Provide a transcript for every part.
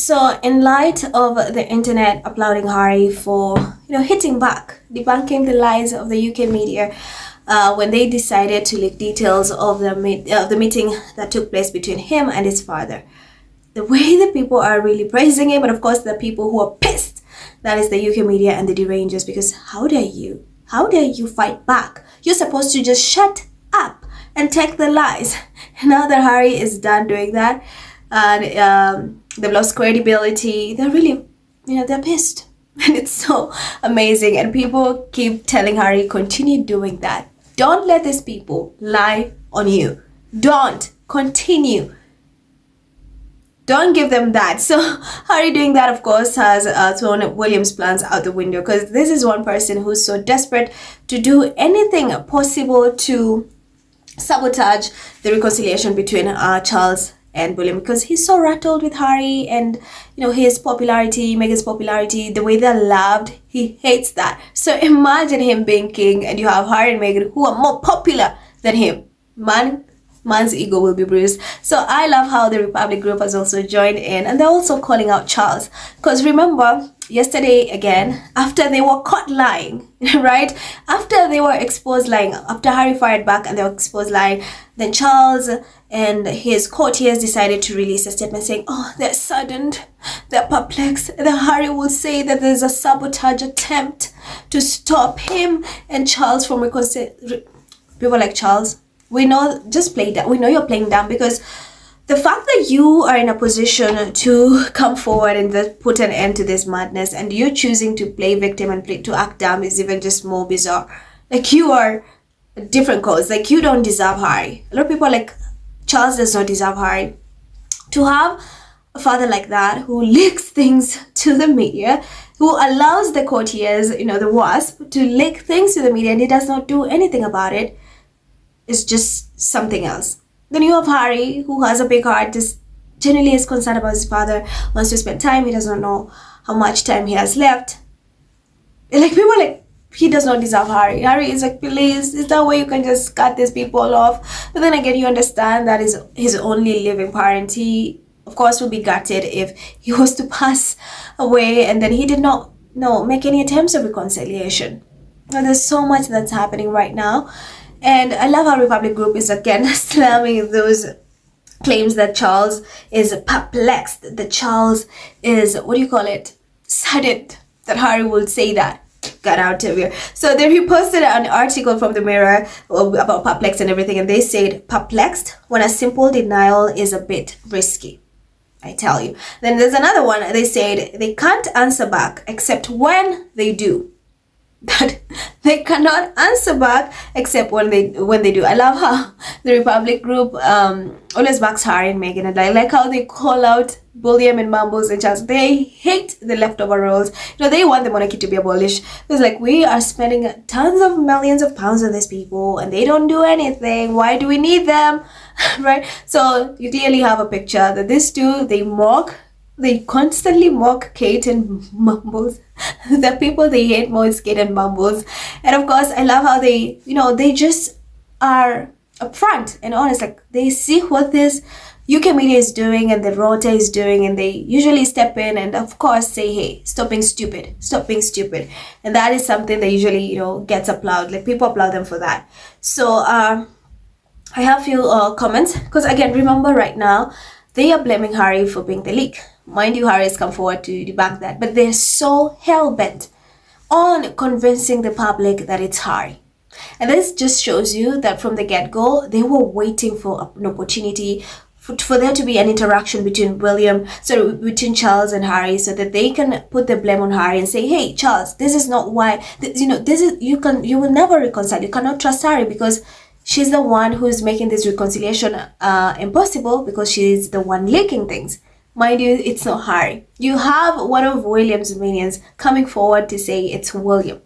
So, in light of the internet applauding Harry for, hitting back, debunking the lies of the UK media, when they decided to leak details of the meeting that took place between him and his father, the way the people are really praising him, and of course the people who are pissed, that is the UK media and the derangers, because how dare you? How dare you fight back? You're supposed to just shut up and take the lies. Now that Harry is done doing that, and they've lost credibility, they're really, they're pissed. And it's so amazing. And people keep telling Harry, continue doing that. Don't let these people lie on you. Don't. Continue. Don't give them that. So Harry doing that, of course, has thrown William's plans out the window, because this is one person who's so desperate to do anything possible to sabotage the reconciliation between Charles and William, because he's so rattled with Harry and his popularity, Meghan's popularity, the way they're loved. He hates that. So imagine him being king and you have Harry and Meghan who are more popular than him. Man's ego will be bruised. So I love how the Republic group has also joined in, and they're also calling out Charles, because remember yesterday again, after they were caught lying, right, after they were exposed lying, after Harry fired back and they were exposed lying, then Charles and his courtiers decided to release a statement saying, oh, they're saddened, they're perplexed, that Harry will say that there's a sabotage attempt to stop him and Charles from reconciling. People like, Charles, we know, just play that. We know you're playing dumb, because the fact that you are in a position to come forward and just put an end to this madness, and you're choosing to play victim and to act dumb, is even just more bizarre. Like, you are a different cause. Like, you don't deserve Harry. A lot of people are like, Charles does not deserve Harry. To have a father like that, who leaks things to the media, who allows the courtiers, the WASP, to leak things to the media, and he does not do anything about it, is just something else. Then you have Harry, who has a big heart, just genuinely is concerned about his father, wants to spend time. He does not know how much time he has left. And like, people are like, he does not deserve Harry. Harry is like, please, is there a way you can just cut these people off? But then again, you understand that is his only living parent. He, of course, will be gutted if he was to pass away, and then he did not make any attempts of reconciliation. Now, there's so much that's happening right now. And I love how Republic Group is again slamming those claims that Charles is perplexed, that Charles is, saddened that Harry will say that. Got out of here. So they reposted an article from the Mirror about Perplexed and everything, and they said, perplexed when a simple denial is a bit risky. I tell you. Then there's another one. They said they can't answer back except when they do. That they cannot answer back except when they do. I love how the Republic group always backs Harry and Meghan, and I like how they call out William and Mumbles and Charles. They hate the leftover roles. They want the monarchy to be abolished. It's like, we are spending tons of millions of pounds on these people and they don't do anything. Why do we need them? Right? So you clearly have a picture that these two, they constantly mock Kate and Mumbles. The people they hate more is Kate and Mumbles. And of course, I love how they, they just are upfront and honest. Like, they see what this UK media is doing and the Rota is doing, and they usually step in and of course say, hey, stop being stupid. And that is something that usually, gets applauded. Like, people applaud them for that. So I have a few comments, because again, remember right now, they are blaming Harry for being the leak. Mind you, Harry has come forward to debunk that, but they're so hell-bent on convincing the public that it's Harry. And this just shows you that from the get-go, they were waiting for an opportunity for there to be an interaction between between Charles and Harry, so that they can put the blame on Harry and say, hey, Charles, this is not why, you will never reconcile. You cannot trust Harry because she's the one who's making this reconciliation impossible, because she's the one leaking things. Mind you, it's not Harry. You have one of William's minions coming forward to say it's William.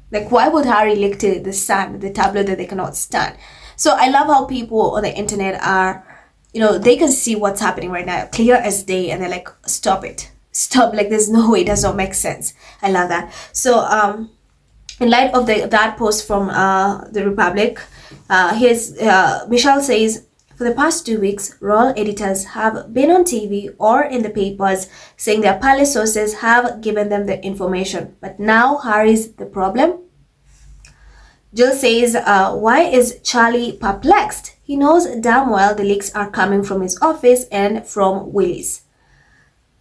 Like, why would Harry leak to the Sun, the tabloid that they cannot stand? So I love how people on the internet are, they can see what's happening right now, clear as day, and they're like, stop it. Stop, like, there's no way, it does not make sense. I love that. So in light of that post from the Republic, Michelle says, For the past 2 weeks, royal editors have been on TV or in the papers saying their palace sources have given them the information. But now Harry's the problem? Jill says, why is Charlie perplexed? He knows damn well the leaks are coming from his office and from Willy's.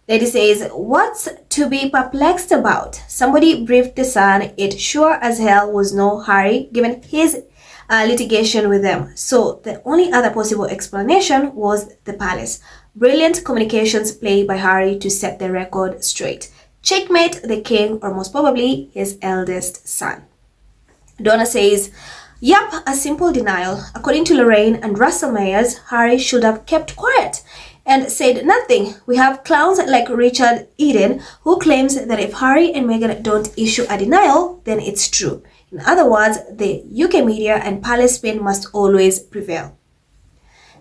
Lady says, what's to be perplexed about? Somebody briefed the Sun. It sure as hell was no Harry, given his litigation with them. So the only other possible explanation was the palace. Brilliant communications play by Harry to set the record straight. Checkmate the king, or most probably his eldest son. Donna says, yup, a simple denial. According to Lorraine and Russell Meyers, Harry should have kept quiet and said nothing. We have clowns like Richard Eden who claims that if Harry and Meghan don't issue a denial, then it's true. In other words, the UK media and palace spin must always prevail.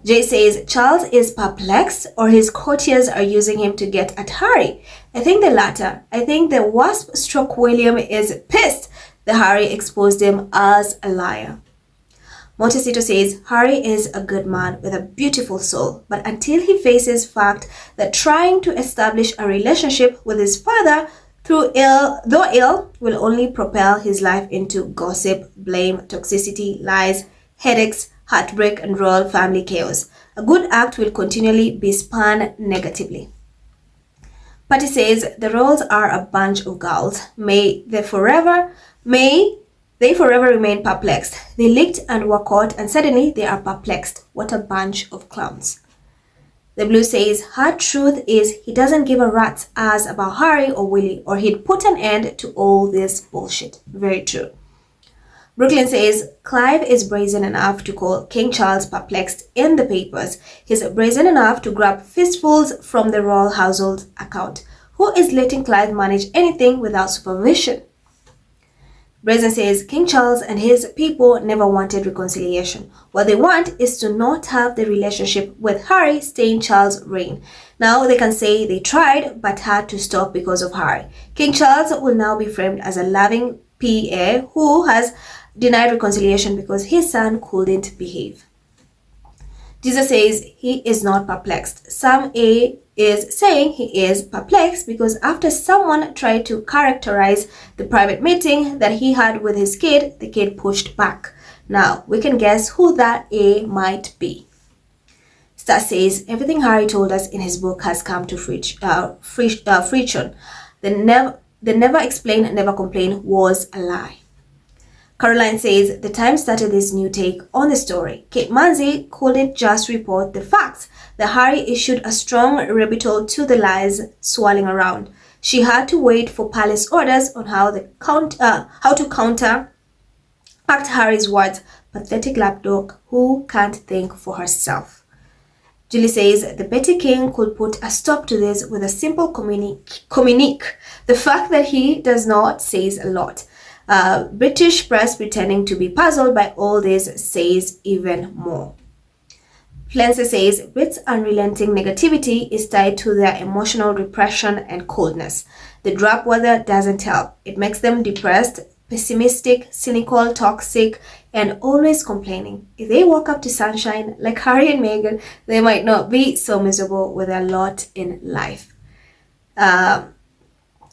Jay says Charles is perplexed or his courtiers are using him to get at Harry. I think the latter. I think the wasp stroke William is pissed that Harry exposed him as a liar. Montecito says Harry is a good man with a beautiful soul, but until he faces fact that trying to establish a relationship with his father though ill will only propel his life into gossip, blame, toxicity, lies, headaches, heartbreak, and royal family chaos. A good act will continually be spun negatively. Patty says the royals are a bunch of girls. May they forever remain perplexed. They leaked and were caught, and suddenly they are perplexed. What a bunch of clowns. The Blue says hard truth is he doesn't give a rat's ass about Harry or Willy, or he'd put an end to all this bullshit. Very true. Brooklyn says Clive is brazen enough to call King Charles perplexed in the papers. He's brazen enough to grab fistfuls from the royal household account. Who is letting Clive manage anything without supervision? Brazen says King Charles and his people never wanted reconciliation. What they want is to not have the relationship with Harry stay in Charles' reign. Now they can say they tried but had to stop because of Harry. King Charles will now be framed as a loving PA who has denied reconciliation because his son couldn't behave. Jesus says he is not perplexed. Sam A is saying he is perplexed because after someone tried to characterize the private meeting that he had with his kid, the kid pushed back. Now we can guess who that A might be. Star says everything Harry told us in his book has come to fruition. The never explain, never complain was a lie. Caroline says the Times started this new take on the story. Kate Manzi couldn't just report the facts. That Harry issued a strong rebuttal to the lies swirling around. She had to wait for palace orders on how to counteract Harry's words. Pathetic lapdog who can't think for herself. Julie says the Betty King could put a stop to this with a simple communique. The fact that he does not says a lot. British press pretending to be puzzled by all this says even more. Flenser says Brits' unrelenting negativity is tied to their emotional repression and coldness. The drab weather doesn't help. It makes them depressed, pessimistic, cynical, toxic, and always complaining. If they woke up to sunshine like Harry and Meghan, they might not be so miserable with their lot in life.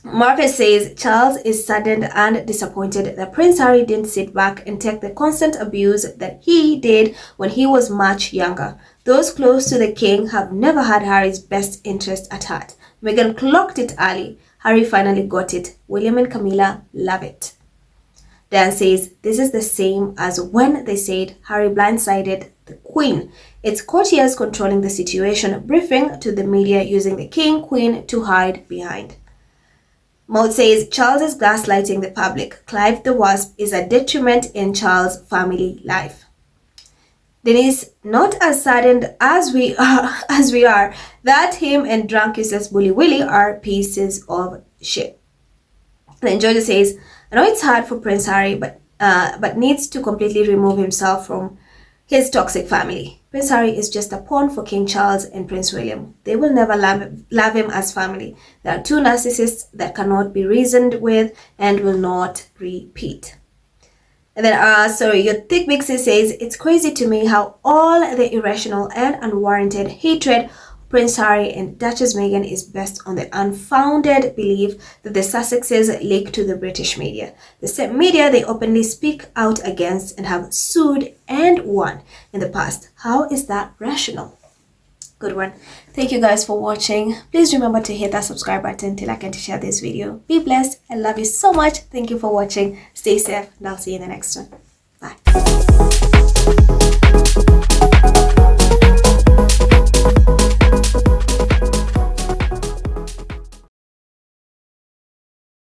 Marcus says Charles is saddened and disappointed that Prince Harry didn't sit back and take the constant abuse that he did when he was much younger. Those close to the king have never had Harry's best interest at heart. Meghan clocked it early. Harry finally got it. William and Camilla love it. Dan says this is the same as when they said Harry blindsided the Queen. It's courtiers controlling the situation, briefing to the media using the King, Queen to hide behind. Maud says Charles is gaslighting the public. Clive the Wasp is a detriment in Charles' family life. Denise, not as saddened as we are that him and drunk useless Bully Willy are pieces of shit. Then Georgia says, I know it's hard for Prince Harry, but needs to completely remove himself from his toxic family. Prince Harry is just a pawn for King Charles and Prince William. They will never love him as family. They are two narcissists that cannot be reasoned with and will not repeat. And then, sorry, your thick Mixie says, it's crazy to me how all the irrational and unwarranted hatred of Prince Harry and Duchess Meghan is based on the unfounded belief that the Sussexes leak to the British media. The same media they openly speak out against and have sued and won in the past. How is that rational? Good one. Thank you guys for watching. Please remember to hit that subscribe button to like and to share this video. Be blessed. I love you so much. Thank you for watching. Stay safe and I'll see you in the next one. Bye.